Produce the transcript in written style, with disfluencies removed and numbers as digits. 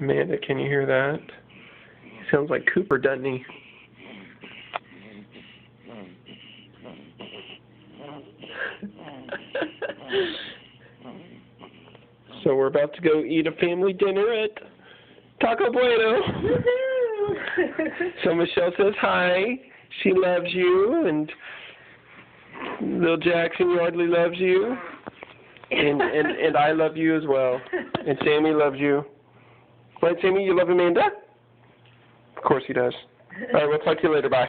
Amanda, can you hear that? He sounds like Cooper, doesn't he? So we're about to go eat a family dinner at Taco Bueno. So Michelle says hi. She loves you, and little Jackson Yardley loves you, and I love you as well. And Sammy loves you. Right, Sammy? You love Amanda? Of course he does. All right, we'll talk to you later. Bye.